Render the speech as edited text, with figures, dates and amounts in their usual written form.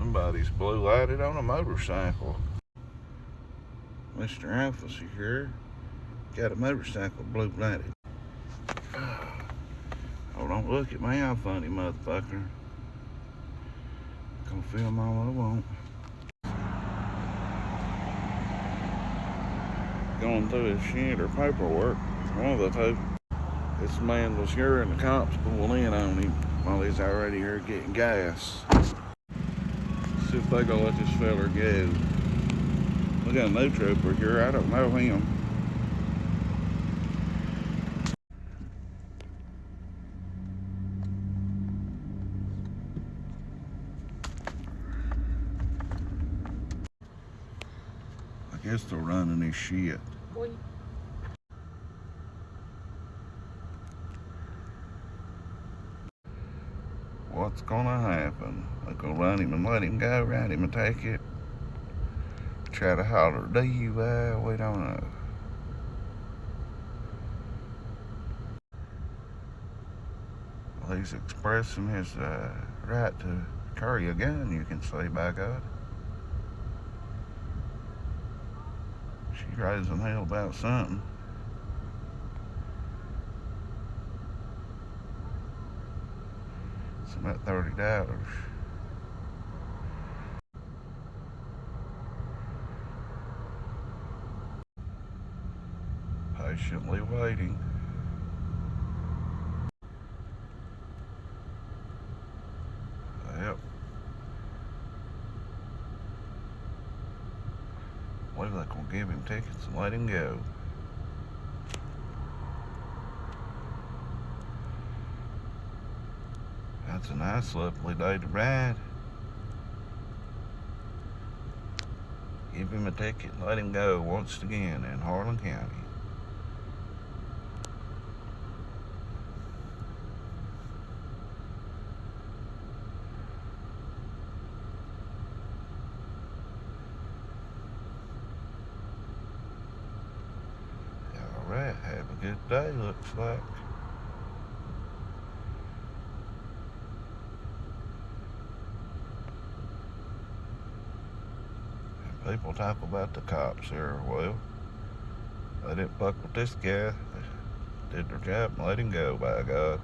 Somebody's blue lighted on a motorcycle. Mr. Officer here got a motorcycle blue lighted. Oh, don't look at me, I'm funny motherfucker. Gonna film all I want. Going through his shit or paperwork, one of the two. This man was here and the cops pulled in on him while he's already here getting gas. See if they gonna let this feller go. We got a new trooper here, I don't know him. I guess they're running his shit. Boy. What's gonna happen? They gonna run him and let him go, write him a ticket, try to holler DUI, we don't know. Well, he's expressing his right to carry a gun, you can say, by God. She's raising hell about something. It's about $30. Patiently waiting. Yep. What are they gonna give him tickets and let him go? That's a nice lovely day to ride. Give him a ticket and let him go once again in Harlan County. Alright, have a good day, looks like. People talk about the cops here. Well, they didn't fuck with this guy. They did their job and let him go, by God.